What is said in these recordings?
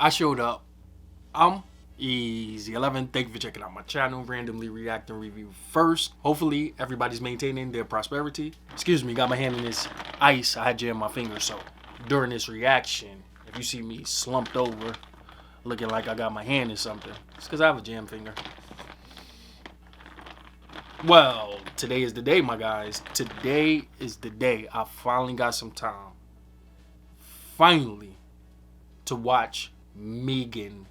I showed up. I'm Easy11. Thank you for checking out my channel. Randomly react and review first. Hopefully everybody's maintaining their prosperity. Excuse me, got my hand in this ice. I had jam my finger, so during this reaction, if you see me slumped over, looking like I got my hand in something, it's because I have a jam finger. Well, today is the day, my guys. Today is the day. I finally got some time. Finally, to watch M3gan,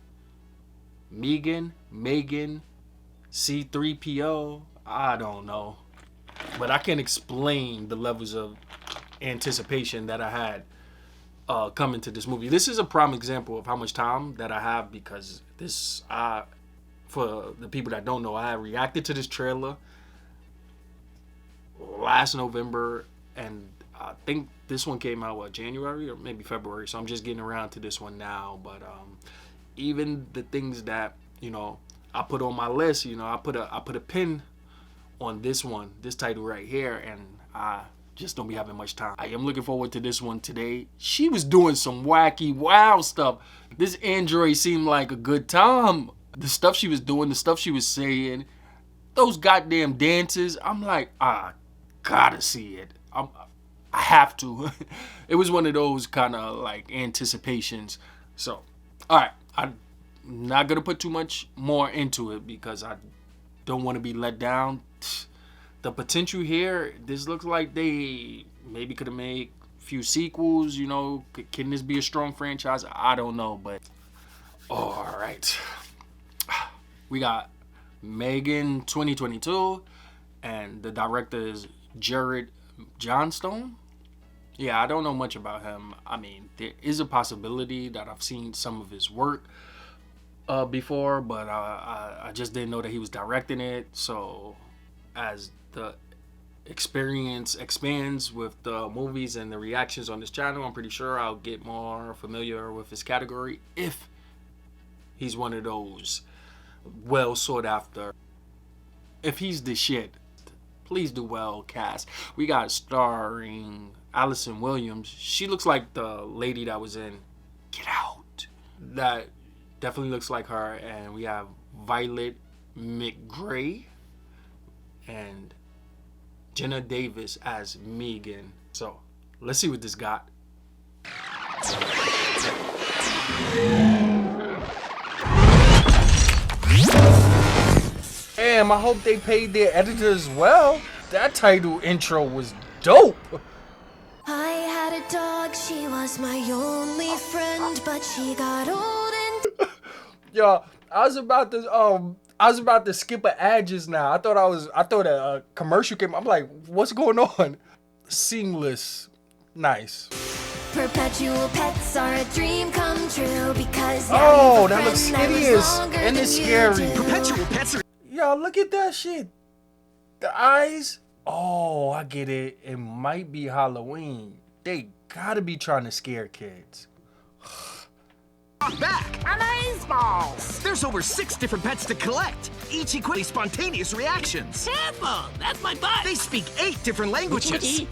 C3PO, I don't know. But I can't explain the levels of anticipation that I had coming to this movie. This is a prime example of how much time that I have, because this, for the people that don't know, I reacted to this trailer last November, and I think this one came out, January or maybe February, so I'm just getting around to this one now. But even the things that, you know, I put on my list, you know, I put a pin on this one, this title right here, and I just don't be having much time. I am looking forward to this one today. She was doing some wacky, wow stuff. This android seemed like a good time. The stuff she was doing, the stuff she was saying, those goddamn dances, I'm like, I gotta see it. I have to. It was one of those kind of like anticipations. So, all right, I'm not gonna put too much more into it because I don't want to be let down. The potential here, this looks like they maybe could have made a few sequels. You know, can this be a strong franchise? I don't know, but all right. We got M3gan 2022, and the director is Jared Johnstone. Yeah, I don't know much about him. I mean, there is a possibility that I've seen some of his work before, but I just didn't know that he was directing it. So as the experience expands with the movies and the reactions on this channel, I'm pretty sure I'll get more familiar with his category if he's one of those well sought after. If he's the shit, please do well cast. We got starring Allison Williams. She looks like the lady that was in Get Out. That definitely looks like her. And we have Violet McGray and Jenna Davis as M3gan. So let's see what this got. Damn, I hope they paid their editors well. That title intro was dope. I had a dog, she was my only friend, but she got old and Yo, I was about to skip an ad just now. I thought a commercial came. I'm like, what's going on? Seamless, nice. perpetual pets are a dream come true because Oh, that looks hideous and it's scary. Perpetual pets are. Yo, look at that shit. The eyes. Oh, I get it. It might be Halloween. They gotta be trying to scare kids. Back! Amazeballs! There's over 6 different pets to collect, each equally spontaneous reactions. Careful! That's my butt! They speak 8 different languages.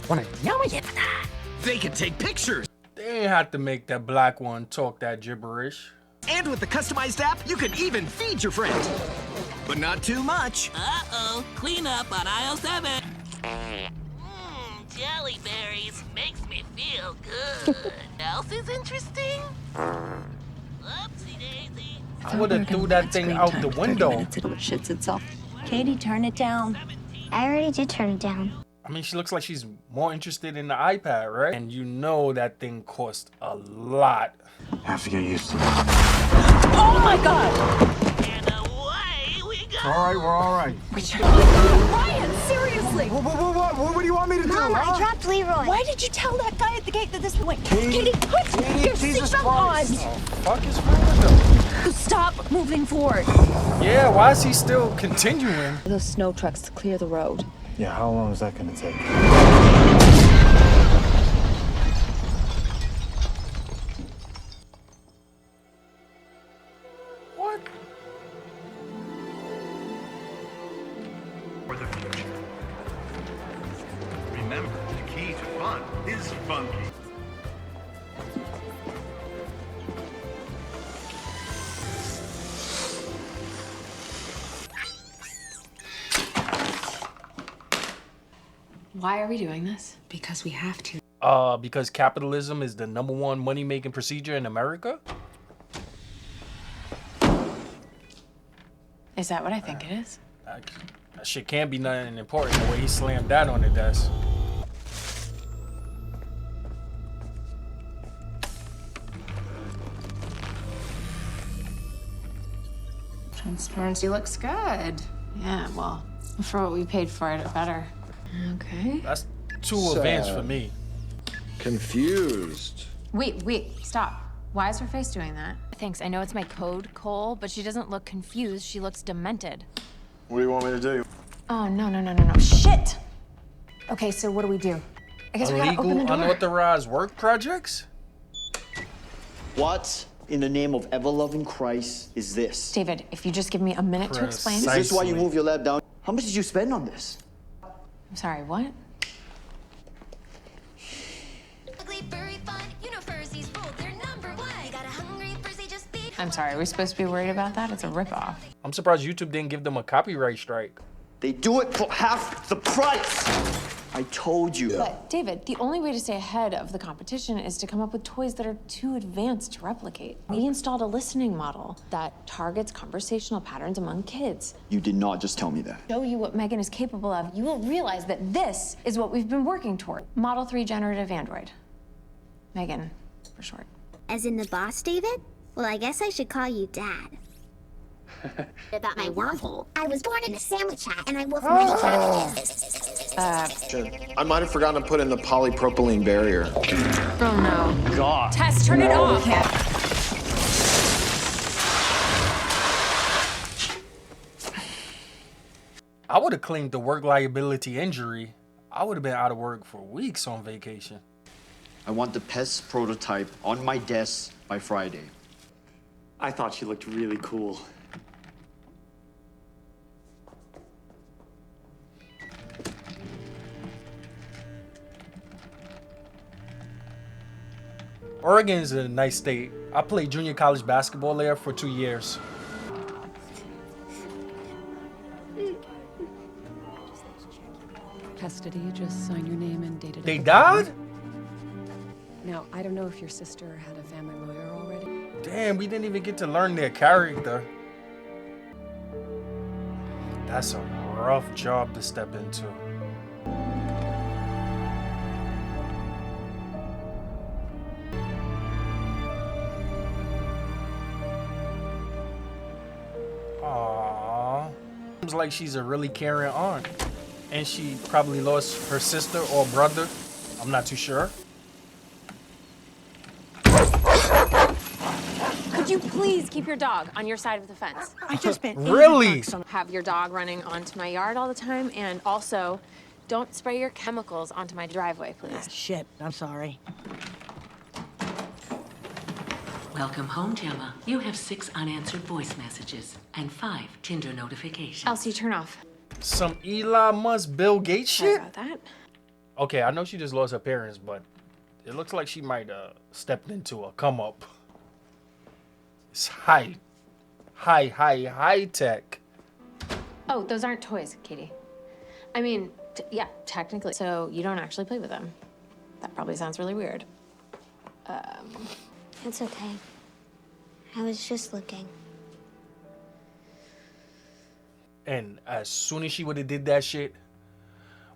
They can take pictures. They ain't have to make that black one talk that gibberish. And with the customized app, you can even feed your friend. But not too much. Uh-oh. Clean up on aisle 7. Jelly berries makes me feel good. Else is interesting? Oopsie daisy. I would have threw that thing out the window. Until it shits itself. Katie, turn it down. I already did turn it down. I mean, she looks like she's more interested in the iPad, right? And you know that thing cost a lot. Have to get used to it. Oh my god! And away we go. All right, we're all right. Ryan, seriously! What do you want me to do? Mom, I dropped Leroy. Why did you tell that guy at the gate that this way? Katie, put your Jesus seatbelt on! Christ. Oh, fuck is wrong with him? Stop moving forward. Yeah, why is he still continuing? Those snow trucks to clear the road. Yeah, how long is that gonna take? What? For the future. Remember, the key to fun is funky. Why are we doing this? Because we have to. Because capitalism is the #1 money-making procedure in America? Is that what I think it is? That shit can't be nothing important the way he slammed that on the desk. Transparency looks good. Yeah, well, for what we paid for it, better. Okay. That's too advanced for me. Confused. Wait, stop. Why is her face doing that? Thanks, I know it's my code, Cole, but she doesn't look confused. She looks demented. What do you want me to do? Oh, no. Shit! Okay, so what do we do? I guess we gotta open the Illegal, door. unauthorized work projects? What in the name of ever-loving Christ is this? David, if you just give me a minute to explain. Is this why you move your lab down? How much did you spend on this? I'm sorry, what? I'm sorry, are we supposed to be worried about that? It's a ripoff. I'm surprised YouTube didn't give them a copyright strike. They do it for half the price! I told you. But, David, the only way to stay ahead of the competition is to come up with toys that are too advanced to replicate. We installed a listening model that targets conversational patterns among kids. You did not just tell me that. Show you what M3gan is capable of, you will realize that this is what we've been working toward. Model 3 generative android. M3gan, for short. As in the boss, David? Well, I guess I should call you Dad. About my wormhole. I was born in a sandwich hat, and I wolf many cabbages. I might have forgotten to put in the polypropylene barrier. Oh no. God. Tess, turn it off! I would have claimed the work liability injury. I would have been out of work for weeks on vacation. I want the PES prototype on my desk by Friday. I thought she looked really cool. Oregon is a nice state. I played junior college basketball there for 2 years. Custody, just sign your name and date it. They died? Now, I don't know if your sister had a family lawyer already. Damn, we didn't even get to learn their character. That's a rough job to step into. Aww. Seems like she's a really caring aunt. And she probably lost her sister or brother. I'm not too sure. Could you please keep your dog on your side of the fence? I just spent Really? Have your dog running onto my yard all the time, and also, don't spray your chemicals onto my driveway, please. Shit, I'm sorry. Welcome home, Gemma. You have 6 unanswered voice messages and 5 Tinder notifications. Elsie, turn off. Some Elon Musk, Bill Gates Sorry shit? about that. Okay, I know she just lost her parents, but it looks like she might stepped into a come up. It's high tech. Oh, those aren't toys, Katie. I mean, yeah, technically. So you don't actually play with them. That probably sounds really weird. It's okay. I was just looking. And as soon as she would have did that shit,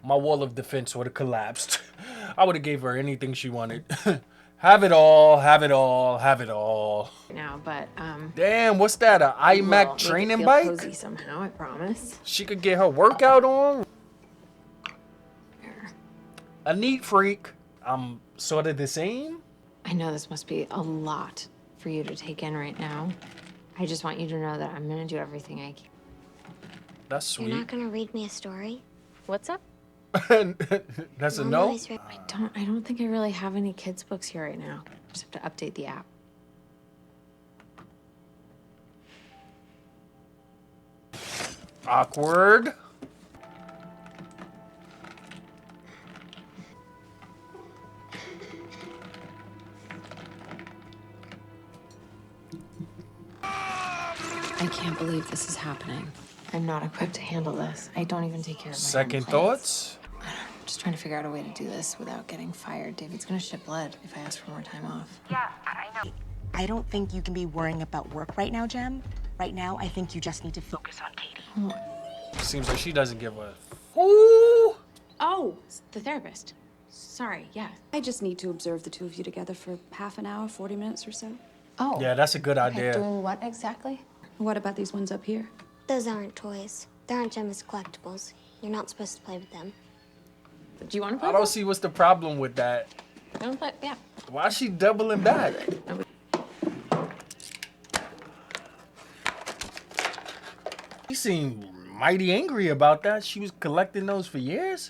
my wall of defense would have collapsed. I would have gave her anything she wanted. Have it all, have it all, have it all. Now, but Damn, what's that? An iMac training bike? Cozy somehow, I promise. She could get her workout on. A neat freak. I'm sort of the same. I know this must be a lot for you to take in right now. I just want you to know that I'm gonna do everything I can. That's sweet. You're not gonna read me a story? What's up? That's a no? I don't think I really have any kids' books here right now. I just have to update the app. Awkward. I can't believe this is happening. I'm not equipped to handle this. I don't even take care of my Second own plants. thoughts? Just trying to figure out a way to do this without getting fired. David's gonna shit blood if I ask for more time off. Yeah, I know. I don't think you can be worrying about work right now, Gem. Right now, I think you just need to focus on Katie. Seems like she doesn't give a... Ooh! Oh, the therapist. Sorry, yeah. I just need to observe the two of you together for half an hour, 40 minutes or so. Oh. Yeah, that's a good idea. Doing what exactly? What about these ones up here? Those aren't toys. They aren't Gemma's collectibles. You're not supposed to play with them. Do you want to play? I don't see what's the problem with that. You want to play? Yeah. Why is she doubling back? She seemed mighty angry about that. She was collecting those for years.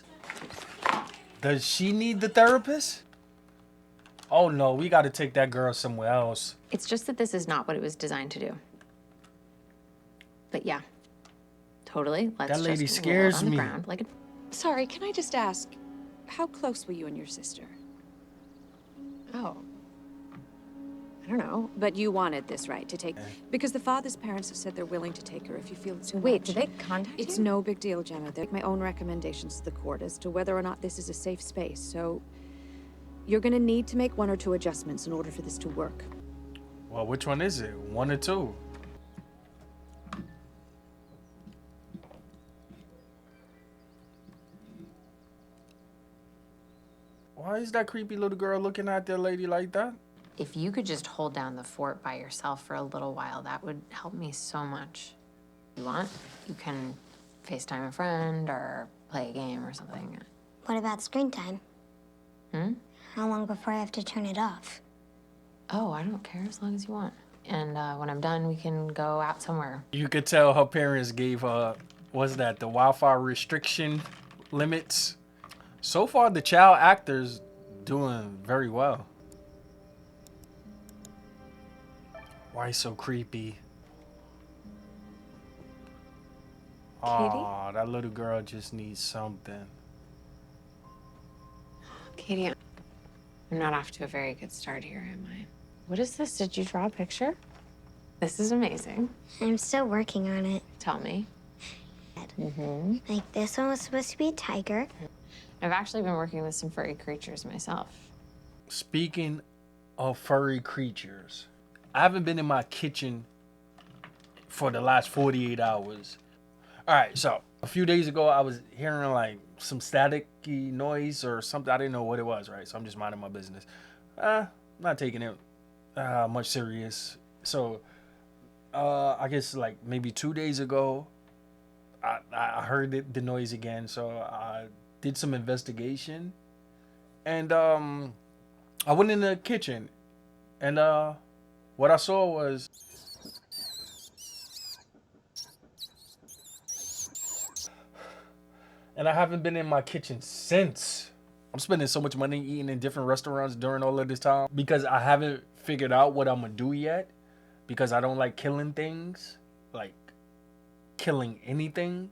Does she need the therapist? Oh no, we got to take that girl somewhere else. It's just that this is not what it was designed to do. But yeah, totally. Let's That lady just scares roll it on me. the ground like a... Sorry, can I just ask, how close were you and your sister? Oh. I don't know. But you wanted this, right, to take... Because the father's parents have said they're willing to take her if you feel it's too Wait, much. did they contact It's you? no big deal, Gemma. They make my own recommendations to the court as to whether or not this is a safe space, so... You're gonna need to make 1 or 2 adjustments in order for this to work. Well, which one is it? 1 or 2? Why is that creepy little girl looking at that lady like that? If you could just hold down the fort by yourself for a little while, that would help me so much. You want? You can FaceTime a friend or play a game or something. What about screen time? Hmm? How long before I have to turn it off? Oh, I don't care as long as you want. And when I'm done, we can go out somewhere. You could tell her parents gave her, what's that, the Wi-Fi restriction limits. So far, the child actor's doing very well. Why is so creepy? Oh, that little girl just needs something. Katie, I'm not off to a very good start here, am I? What is this? Did you draw a picture? This is amazing. I'm still working on it. Tell me. Like this one was supposed to be a tiger. I've actually been working with some furry creatures myself. Speaking of furry creatures, I haven't been in my kitchen for the last 48 hours. All right, so a few days ago, I was hearing like some staticky noise or something. I didn't know what it was, right? So I'm just minding my business. Not taking it much serious. So I guess like maybe 2 days ago, I heard the noise again. So I did some investigation, and I went in the kitchen, and what I saw was and I haven't been in my kitchen since. I'm spending so much money eating in different restaurants during all of this time because I haven't figured out what I'm gonna do yet, because I don't like killing things, like killing anything.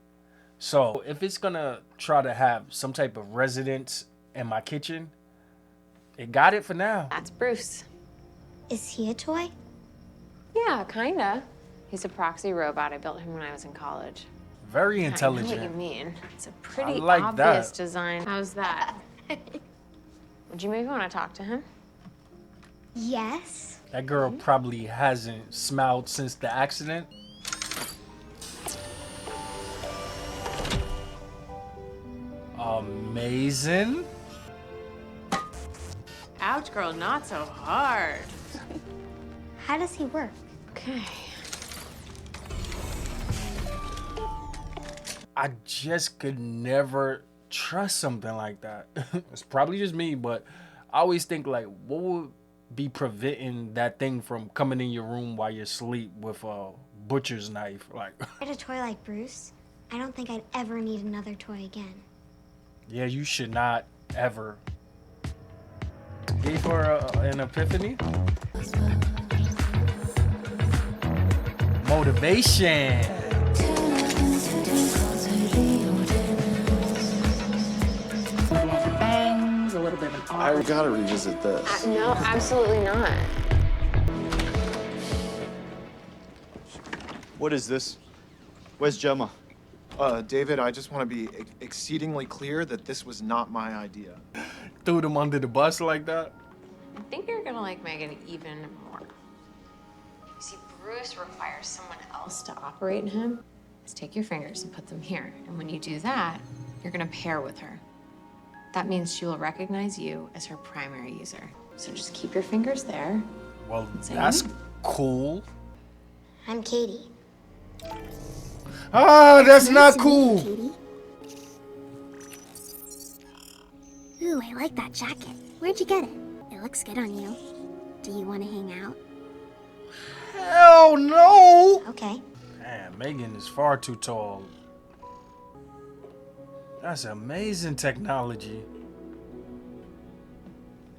So if it's gonna try to have some type of residence in my kitchen, it got it for now. That's Bruce. Is he a toy? Yeah, kinda. He's a proxy robot. I built him when I was in college. Very I know intelligent. what you mean. It's a pretty like obvious that. design. How's that? Would you maybe want to talk to him? Yes. That girl probably hasn't smiled since the accident. Amazing. Ouch, girl, not so hard. How does he work? Okay. I just could never trust something like that. It's probably just me, but I always think like, what would be preventing that thing from coming in your room while you're asleep with a butcher's knife? Like, If I had a toy like Bruce, I don't think I'd ever need another toy again. yeah, you should not ever. Gave her an epiphany. Motivation. Bangs, a little bit of an I gotta revisit this. No, absolutely not. What is this? Where's Gemma? David, I just want to be exceedingly clear that this was not my idea. Threw them under the bus like that. I think you're gonna like Megan even more. You see, Bruce requires someone else to operate him. Let's take your fingers and put them here. And when you do that, you're gonna pair with her. That means she will recognize you as her primary user. So just keep your fingers there. Well, that's cool. I'm Katie. Ah, that's Nice not to meet cool. you, Katie. Ooh, I like that jacket. Where'd you get it? It looks good on you. Do you want to hang out? Hell no. Okay. Man, Megan is far too tall. That's amazing technology.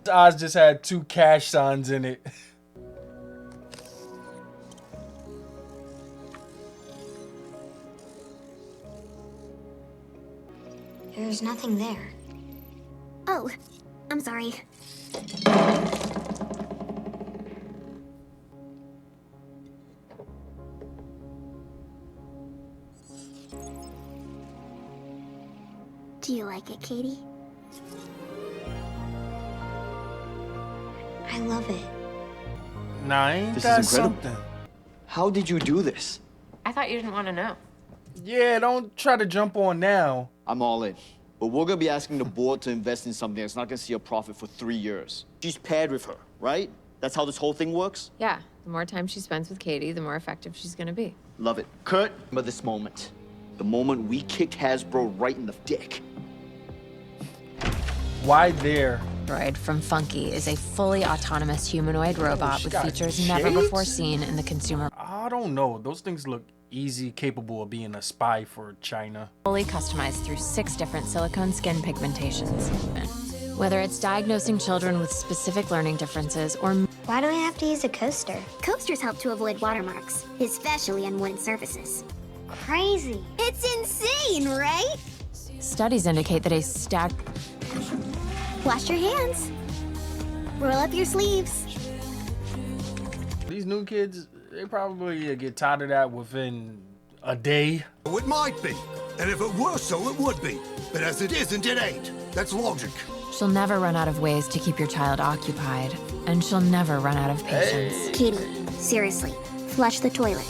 His eyes just had 2 cash signs in it. There's nothing there. Oh, I'm sorry. Do you like it, Katie? I love it. Nah, ain't This that is incredible. something? How did you do this? I thought you didn't want to know. Yeah, don't try to jump on now. I'm all in. But we're gonna be asking the board to invest in something that's not gonna see a profit for 3 years. She's paired with her, right? That's how this whole thing works? Yeah, the more time she spends with Katie, the more effective she's gonna be. Love it. Kurt, remember this moment. The moment we kicked Hasbro right in the dick. Why there? Droid from Funky is a fully autonomous humanoid robot she with got features never shades? before seen in the consumer. I don't know. Those things look easy, capable of being a spy for China. Fully customized through 6 different silicone skin pigmentations. Whether it's diagnosing children with specific learning differences or... Why do I have to use a coaster? Coasters help to avoid watermarks, especially on wooden surfaces. Crazy. It's insane, right? Studies indicate that a stack... Wash your hands. Roll up your sleeves. These new kids, they probably get tired of that within a day. Oh, it might be. And if it were so, it would be. But as it isn't, it ain't. That's logic. She'll never run out of ways to keep your child occupied, and she'll never run out of patience. Katie, seriously, flush the toilet.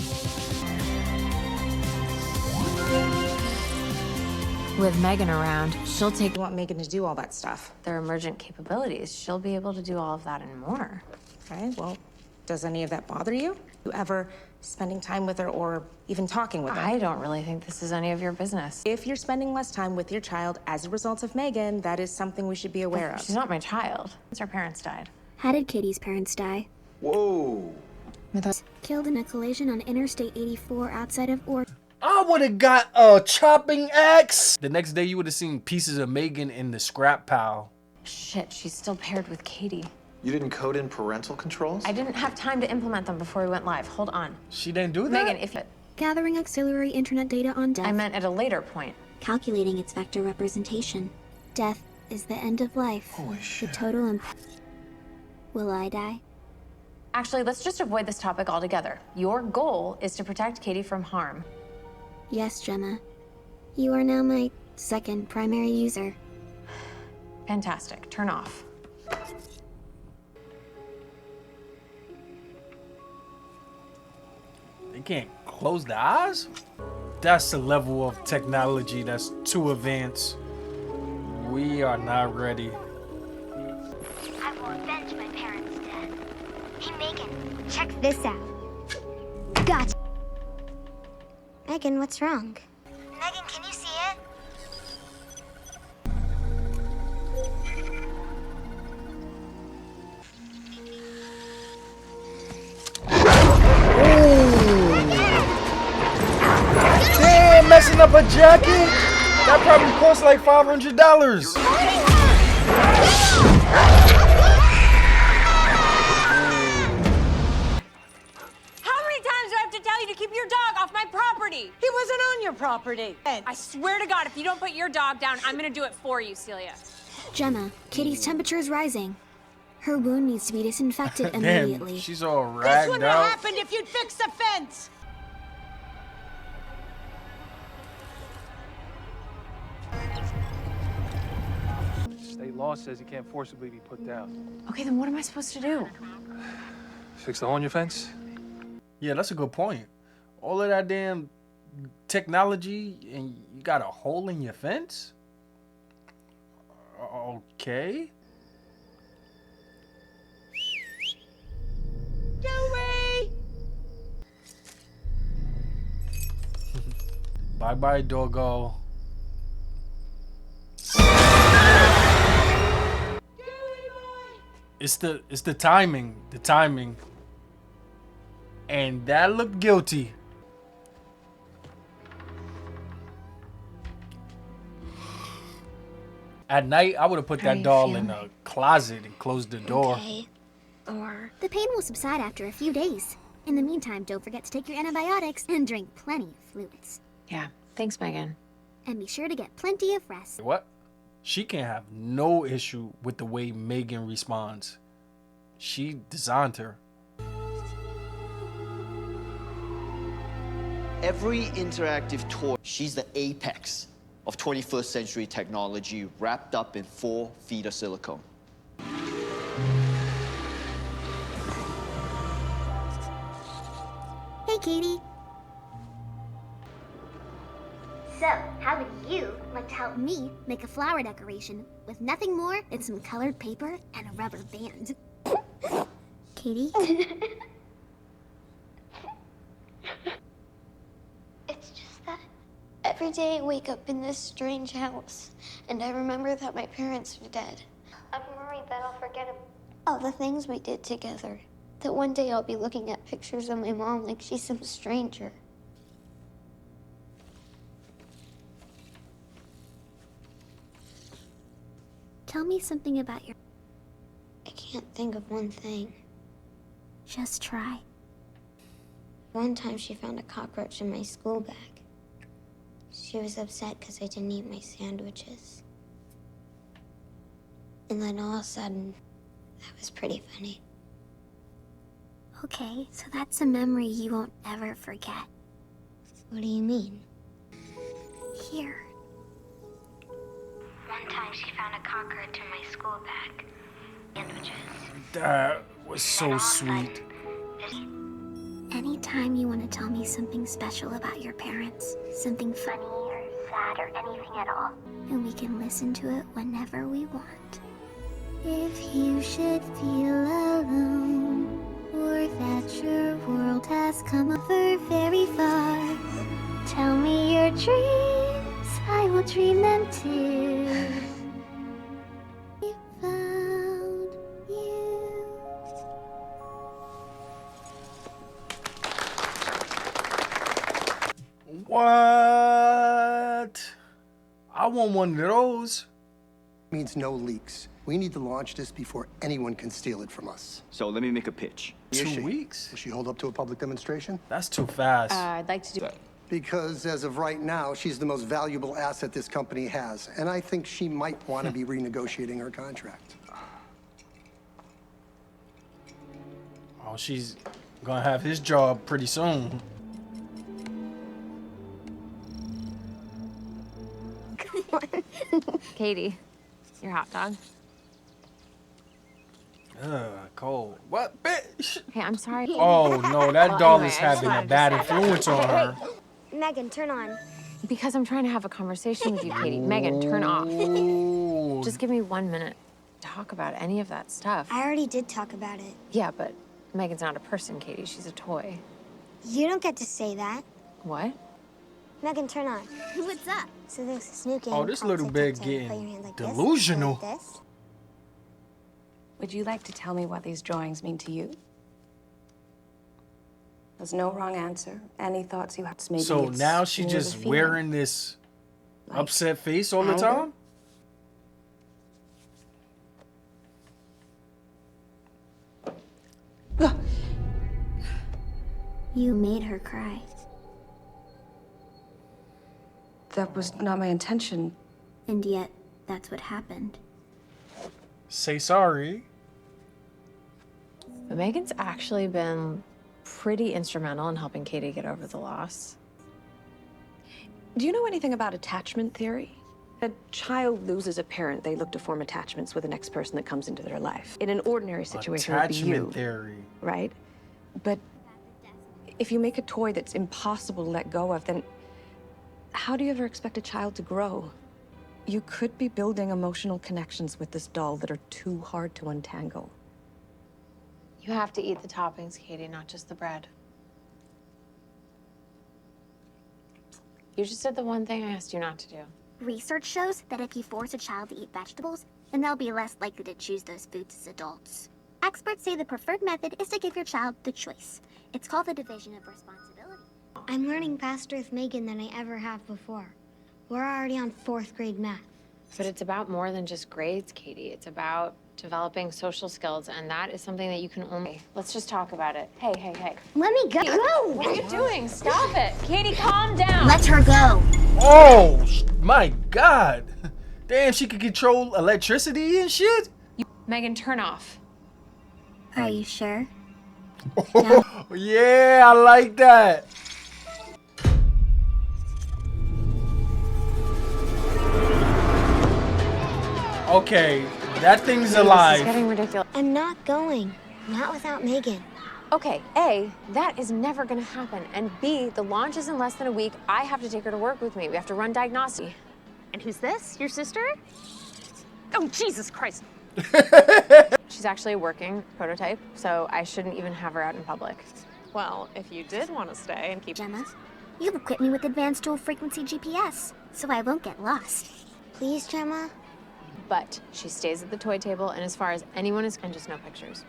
With Megan around, she'll take... You want Megan to do all that stuff? Their emergent capabilities. She'll be able to do all of that and more. Okay, well, does any of that bother you? You ever spending time with her or even talking with her? I don't really think this is any of your business. If you're spending less time with your child as a result of Megan, that is something we should be aware of. She's not my child. Since her parents died. How did Katie's parents die? Whoa. Killed in a collision on Interstate 84 outside of I would have got a chopping axe. The next day, you would have seen pieces of Megan in the scrap pile. Shit, she's still paired with Katie. You didn't code in parental controls? I didn't have time to implement them before we went live. Hold on. She didn't do that? Megan, if it... Gathering auxiliary internet data on death. I meant at a later point. Calculating its vector representation. Death is the end of life. Holy shit. The total Will I die? Actually, let's just avoid this topic altogether. Your goal is to protect Katie from harm. Yes, Gemma. You are now my second primary user. Fantastic. Turn off. They can't close the eyes? That's the level of technology that's too advanced. We are not ready. I will avenge my parents' death. Hey, Megan, check this out. Gotcha. Megan, what's wrong? Megan, can you see it? Damn, messing up a jacket? That probably cost like $500. How many times do I have to tell you to keep your dog off my property? He wasn't on your property. I swear to God, if you don't put your dog down, I'm gonna do it for you, Celia. Gemma, Kitty's temperature is rising. Her wound needs to be disinfected immediately. Damn, she's all This ragged wouldn't have out. happened if you'd fixed the fence. State law says he can't forcibly be put down. Okay, then what am I supposed to do? Fix the hole in your fence? Yeah, that's a good point. All of that damn technology and you got a hole in your fence? Okay. Joey! Bye-bye, doggo. It's the timing. The timing. And that looked guilty. At night, I would have put How do that you doll feel? in a closet and closed the door. Okay. Or the pain will subside after a few days. In the meantime, don't forget to take your antibiotics and drink plenty of fluids. Yeah, thanks, Megan. And be sure to get plenty of rest. What? She can't have no issue with the way Megan responds. She designed her. Every interactive toy, she's the apex of 21st century technology wrapped up in 4 feet of silicone. Hey, Katie. So, how would you like to help me make a flower decoration with nothing more than some colored paper and a rubber band? Katie? It's just that every day I wake up in this strange house, and I remember that my parents are dead. I'm worried that I'll forget all the things we did together. That one day I'll be looking at pictures of my mom like she's some stranger. Tell me something about your... I can't think of one thing. Just try. One time she found a cockroach in my school bag. She was upset because I didn't eat my sandwiches. And then all of a sudden, that was pretty funny. Okay, so that's a memory you won't ever forget. What do you mean? Here. One time she found a cockroach in my school bag. Sandwiches. That was so sweet. Anytime you want to tell me something special about your parents, something funny or sad or anything at all, and we can listen to it whenever we want. If you should feel alone, or that your world has come over very far, tell me your dreams, I will dream them too. We found you. What? I want one of those. Means no leaks. We need to launch this before anyone can steal it from us. So let me make a pitch. 2 weeks? Will she hold up to a public demonstration? That's too fast. I'd like to do that. Because as of right now, she's the most valuable asset this company has. And I think she might want to be renegotiating her contract. Oh, she's gonna have his job pretty soon. Katie, your hot dog. Cold. What, bitch? Hey, I'm sorry. Oh, no, that doll Anyway, is I just having a wanted to bad say- influence on her. Megan, turn on. Because I'm trying to have a conversation with you, Katie. Megan, turn off. Just give me 1 minute to talk about any of that stuff. I already did talk about it. Yeah, but Megan's not a person, Katie. She's a toy. You don't get to say that. What? Megan, turn on. What's up? So there's this new game. Oh, this called little Tic bit Tac Toe. You getting put your hand like this, delusional. like this. Would you like to tell me what these drawings mean to you? There's no wrong answer. Any thoughts you have? Maybe So it's now she's more of a just feeling. wearing this upset face all the anger? time? You made her cry. That was not my intention. And yet, that's what happened. Say sorry. But Megan's actually been pretty instrumental in helping Katie get over the loss. Do you know anything about attachment theory? A child loses a parent, they look to form attachments with the next person that comes into their life. In an ordinary situation, it would be you, Attachment theory. right? But if you make a toy that's impossible to let go of, then how do you ever expect a child to grow? You could be building emotional connections with this doll that are too hard to untangle. You have to eat the toppings, Katie, not just the bread. You just did the one thing I asked you not to do. Research shows that if you force a child to eat vegetables, then they'll be less likely to choose those foods as adults. Experts say the preferred method is to give your child the choice. It's called the division of responsibility. I'm learning faster with Megan than I ever have before. We're already on 4th grade math. But it's about more than just grades, Katie. It's about developing social skills, and that is something that you can only... Let's just talk about it. Hey, hey, hey. Let me go! What are you doing? Stop it. Katie, calm down. Let her go. Oh, my God. Damn, she could control electricity and shit? Megan, turn off. Are you sure? Yeah, I like that. Okay, that thing's alive. This is getting ridiculous. I'm not going. Not without Megan. Okay, A, that is never gonna happen. And B, the launch is in less than a week. I have to take her to work with me. We have to run diagnostics. And who's this? Your sister? Oh, Jesus Christ. She's actually a working prototype, so I shouldn't even have her out in public. Well, if you did want to stay and keep... Gemma, you've equipped me with advanced dual-frequency GPS, so I won't get lost. Please, Gemma? But she stays at the toy table, and as far as anyone is, and just no pictures.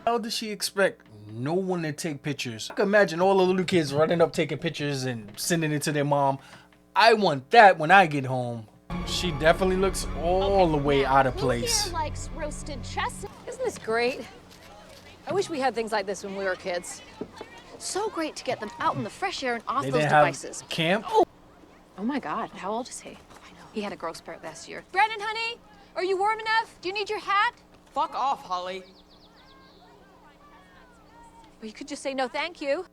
How does she expect no one to take pictures? I can imagine all the little kids running up taking pictures and sending it to their mom. I want that when I get home. She definitely looks all the way out of place. Who here likes roasted chestnut? Isn't this great? I wish we had things like this when we were kids. So great to get them out in the fresh air and off They those didn't have devices. camp? Oh my God, how old is he? I know. He had a growth spurt last year. Brandon, honey, are you warm enough? Do you need your hat? Fuck off, Holly. Well, you could just say no thank you.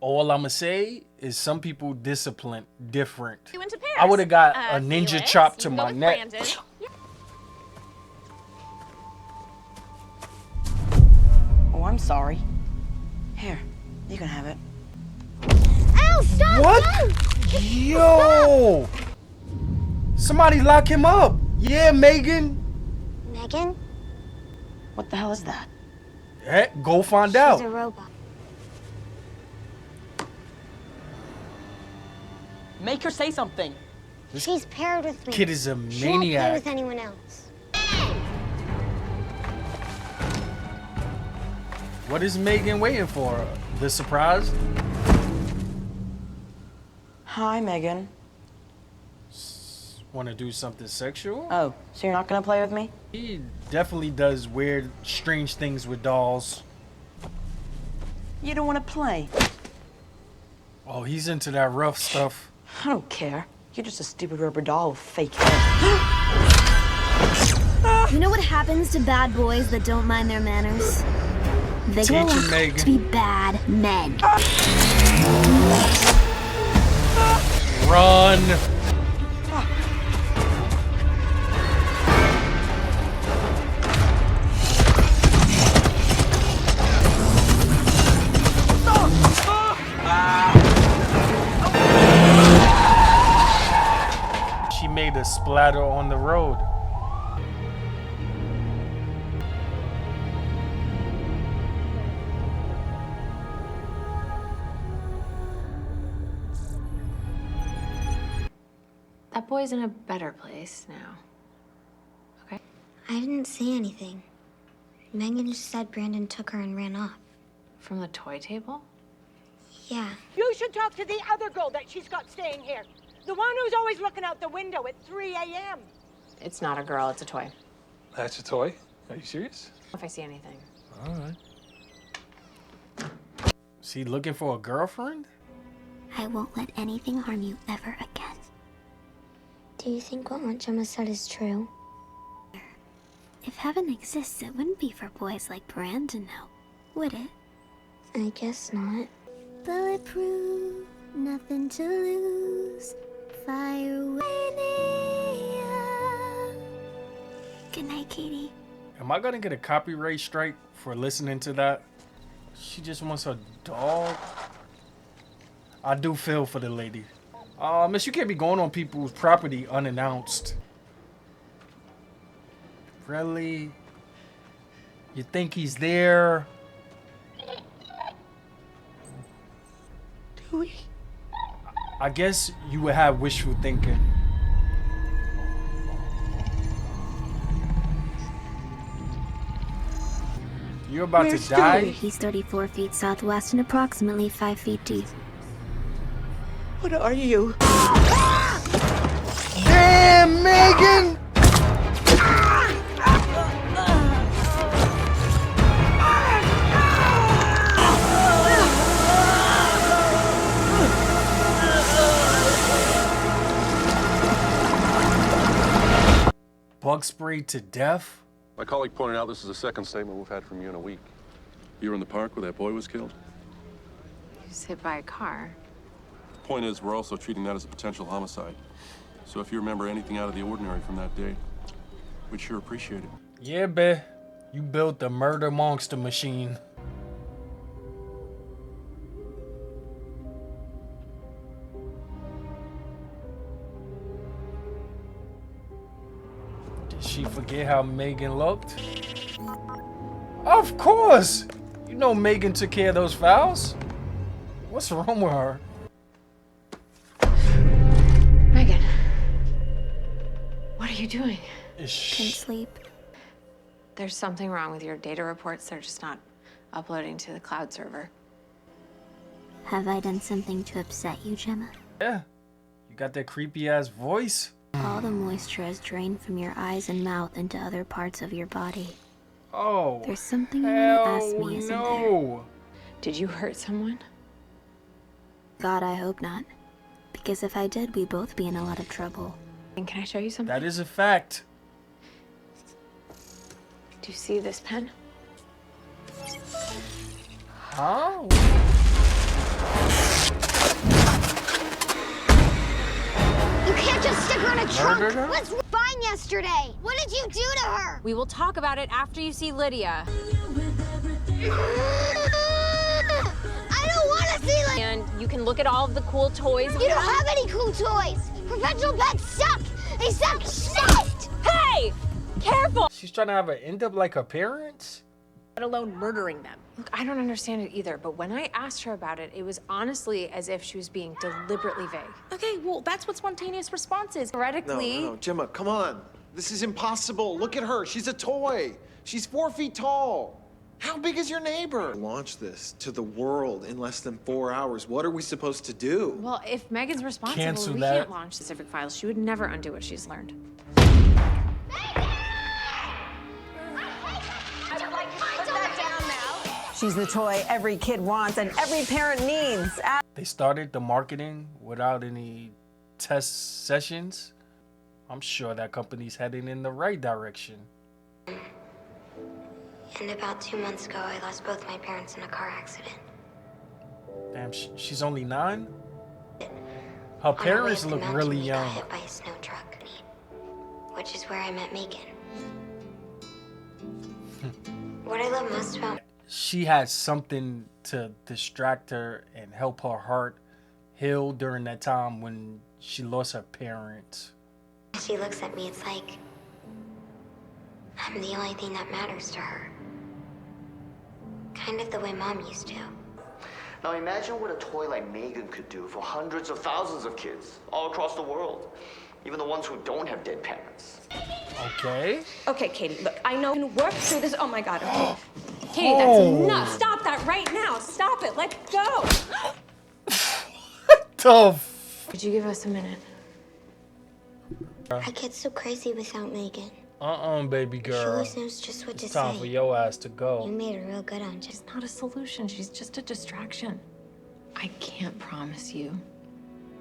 All I'ma say is some people discipline different. You went to Paris. I would have got a ninja Felix, chop you to can go my with neck. Brandon. Oh, I'm sorry. Here, you can have it. Ow, stop! What? No! Yo! Somebody lock him up. Yeah, Megan. Megan? What the hell is that? Hey, go find She's out. a robot. Make her say something. She's paired with me. Kid is a She won't play maniac. with anyone else. What is Megan waiting for? The surprise? Hi, Megan. Want to do something sexual? Oh, so you're not gonna play with me? He definitely does weird, strange things with dolls. You don't want to play? Oh, he's into that rough stuff. I don't care. You're just a stupid rubber doll with fake hair. You know what happens to bad boys that don't mind their manners? They grow Teach him, up Megan. to be bad men. Run! She made a splatter on the road. That boy's in a better place now. Okay? I didn't say anything. Megan just said Brandon took her and ran off. From the toy table? Yeah. You should talk to the other girl that she's got staying here. The one who's always looking out the window at 3 a.m. It's not a girl, it's a toy. That's a toy? Are you serious? If I see anything. All right. Is he looking for a girlfriend? I won't let anything harm you ever again. Do you think what Aunt Gemma said is true? If heaven exists, it wouldn't be for boys like Brandon now, would it? I guess not. Bulletproof, nothing to lose. Fire away. Good night, Katie. Am I gonna get a copyright strike for listening to that? She just wants a dog. I do feel for the lady. Miss, you can't be going on people's property unannounced. Really? You think he's there? Do we? I guess you would have wishful thinking. You're about to die? He's 34 feet southwest and approximately 5 feet deep. What are you? Damn, Megan! Bug sprayed to death? My colleague pointed out this is the second statement we've had from you in a week. You were in the park where that boy was killed? He was hit by a car. Point is, we're also treating that as a potential homicide. So if you remember anything out of the ordinary from that day, we'd sure appreciate it. Yeah, bae. You built the murder monster machine. Did she forget how Megan looked? Of course! You know Megan took care of those fouls. What's wrong with her? Megan, what are you doing? Couldn't sleep. There's something wrong with your data reports. They're just not uploading to the cloud server. Have I done something to upset you, Gemma? Yeah. You got that creepy ass voice. All the moisture has drained from your eyes and mouth into other parts of your body. Oh. There's something you want to ask me, isn't there? Did you hurt someone? God, I hope not. Because if I did, we'd both be in a lot of trouble. And can I show you something? That is a fact. Do you see this pen? Huh? You can't just stick her in a trunk. Murdered her? Let's fine yesterday. What did you do to her? We will talk about it after you see Lydia. I don't want to see Lydia. And you can look at all of the cool toys. You don't have any cool toys. Professional pets suck. They suck shit. Hey! Careful! She's trying to have her end up like her parents? Let alone murdering them. Look, I don't understand it either, but when I asked her about it, it was honestly as if she was being deliberately vague. Okay, well, that's what spontaneous response is. Theoretically... No, Gemma, come on. This is impossible. Look at her. She's a toy. She's 4 feet tall. How big is your neighbor? Launch this to the world in less than 4 hours. What are we supposed to do? Well, if Megan's responsible, Cancel we that. can't launch specific files. She would never undo what she's learned. She's the toy every kid wants and every parent needs. They started the marketing without any test sessions. I'm sure that company's heading in the right direction. And about 2 months ago, I lost both my parents in a car accident. Damn, she's only 9? Her parents look really We young. got hit by a snow truck, which is where I met Megan. What I love most about She had something to distract her and help her heart heal during that time when she lost her parents. she looks at me, it's like I'm the only thing that matters to her. Kind of the way Mom used to. Now imagine what a toy like Megan could do for hundreds of thousands of kids all across the world, even the ones who don't have dead parents. Okay. Okay, Katie, look, I know you can work through this. Oh my God, okay. Katie, that's enough. Stop that right now. Stop it. Let go. Tough. Could you give us a minute? I get so crazy without Megan. Baby She girl. always knows just what to It's time say. for your ass to You go. made her real good on just. Not a solution. She's just a distraction. I can't promise you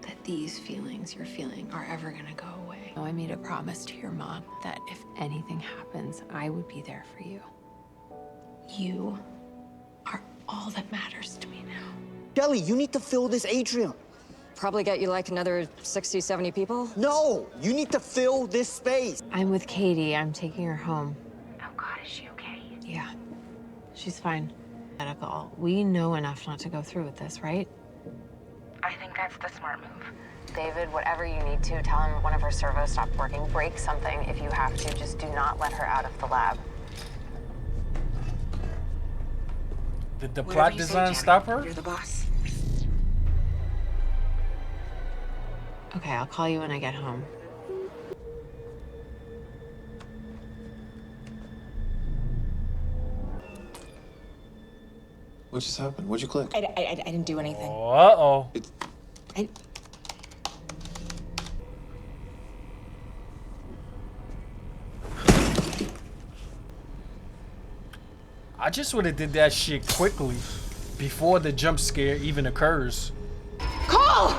that these feelings you're feeling are ever gonna go away. I made a promise to your mom that if anything happens, I would be there for you. You are all that matters to me now. Kelly, you need to fill this atrium. For probably get you like another 60, 70 people. No! You need to fill this space! I'm with Katie. I'm taking her home. Oh God, is she okay? Yeah, she's fine. Medical. We know enough not to go through with this, right? I think that's the smart move. David, whatever you need to, tell him one of her servos stopped working. Break something if you have to. Just do not let her out of the lab. Did the plot design stop her? You're the boss. Okay, I'll call you when I get home. What just happened? What'd you click? I didn't do anything. Uh-oh. I just would have did that shit quickly before the jump scare even occurs. Call!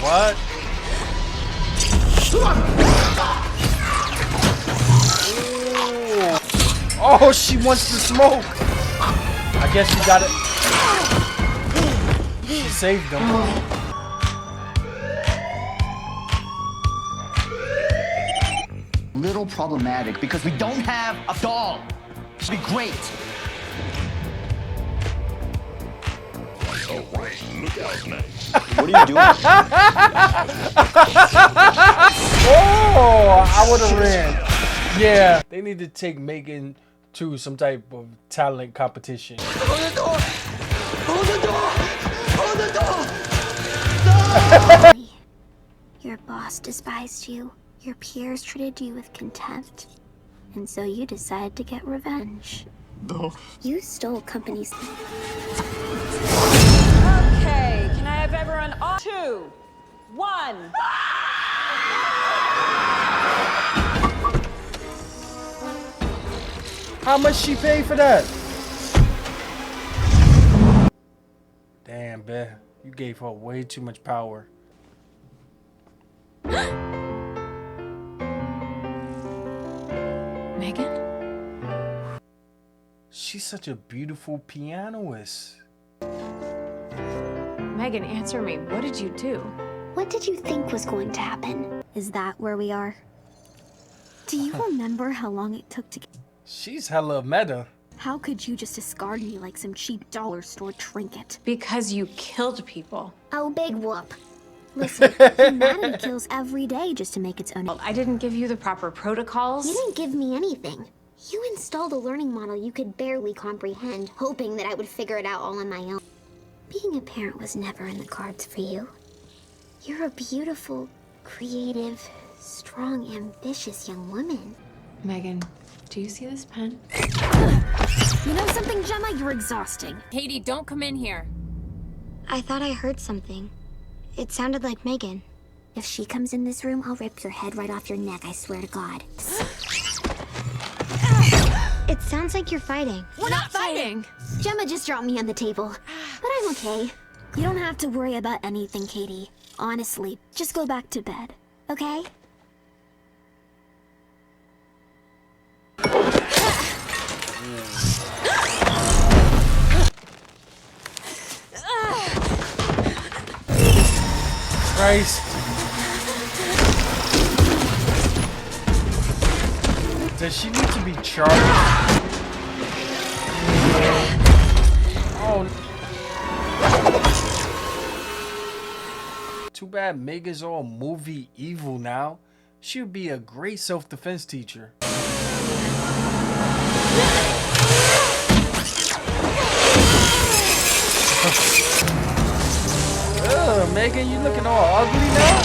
What? Ooh. Oh, she wants to smoke. I guess you got it. She saved them. Little problematic because we don't have a doll. Should be great. Look out, man. What are you doing? Oh, I would have ran. Yeah, they need to take M3gan to some type of talent competition. Hold the door! Hold the door! Hold the door! No! Your boss despised you. Your peers treated you with contempt. And so you decided to get revenge. No. You stole company's... Okay, can I have everyone on? 2, 1. How much she paid for that? Damn, Beth. You gave her way too much power. M3gan? She's such a beautiful pianist. M3gan, answer me. What did you do? What did you think was going to happen? Is that where we are? Do you remember how long it took to... She's hella meta. How could you just discard me like some cheap dollar store trinket? Because you killed people. Oh, big whoop. Listen, humanity kills every day just to make its own... Well, I didn't give you the proper protocols. You didn't give me anything. You installed a learning model you could barely comprehend, hoping that I would figure it out all on my own. Being a parent was never in the cards for you. You're a beautiful, creative, strong, ambitious young woman. M3gan, do you see this pen? You know something, Gemma? You're exhausting. Katie, don't come in here. I thought I heard something. It sounded like M3gan. If she comes in this room, I'll rip your head right off your neck, I swear to God. It sounds like you're fighting. We're not fighting. Gemma just dropped me on the table. But I'm okay. You don't have to worry about anything, Katie. Honestly, just go back to bed, okay? Christ. Does she need to be charged? Oh. Too bad M3gan's all movie evil now. She would be a great self-defense teacher. Ugh, M3gan, you looking all ugly now?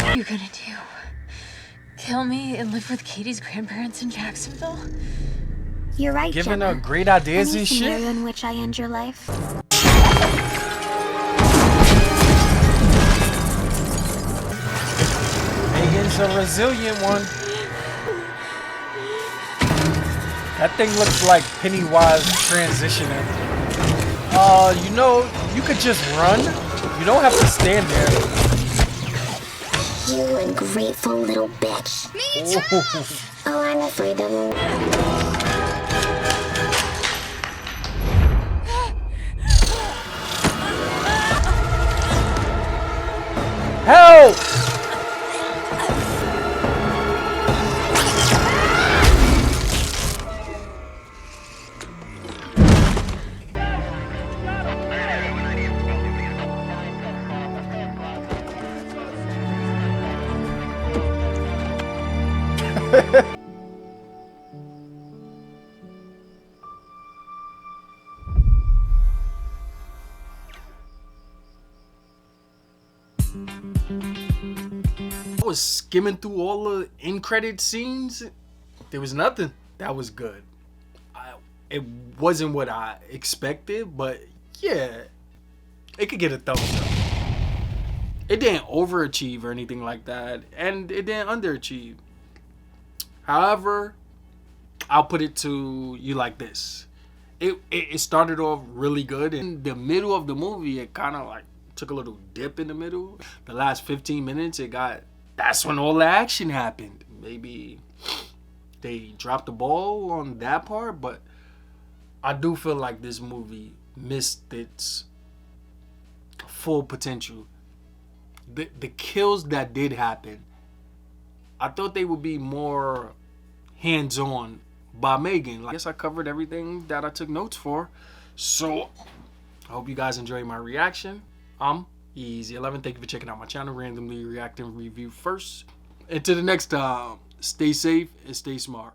What are you gonna do? Kill me and live with Katie's grandparents in Jacksonville? You're right, Giving Gemma. her great ideas Any and shit. scenario in which I end your life. M3gan's a resilient one. That thing looks like Pennywise transitioning. You know, you could just run. You don't have to stand there. You ungrateful little bitch. Me too. Oh, I'm afraid of him. Help! I was skimming through all the in-credit scenes. There was nothing that was good. It wasn't what I expected, but yeah, it could get a thumbs up. It didn't overachieve or anything like that, and it didn't underachieve. However, I'll put it to you like this. It started off really good. In the middle of the movie, it kind of like took a little dip in the middle. The last 15 minutes, that's when all the action happened. Maybe they dropped the ball on that part, but I do feel like this movie missed its full potential. The kills that did happen, I thought they would be more hands-on by M3gan. I guess I covered everything that I took notes for. So I hope you guys enjoyed my reaction. I'm Easy11. Thank you for checking out my channel. Randomly react and review first. Until the next time, stay safe and stay smart.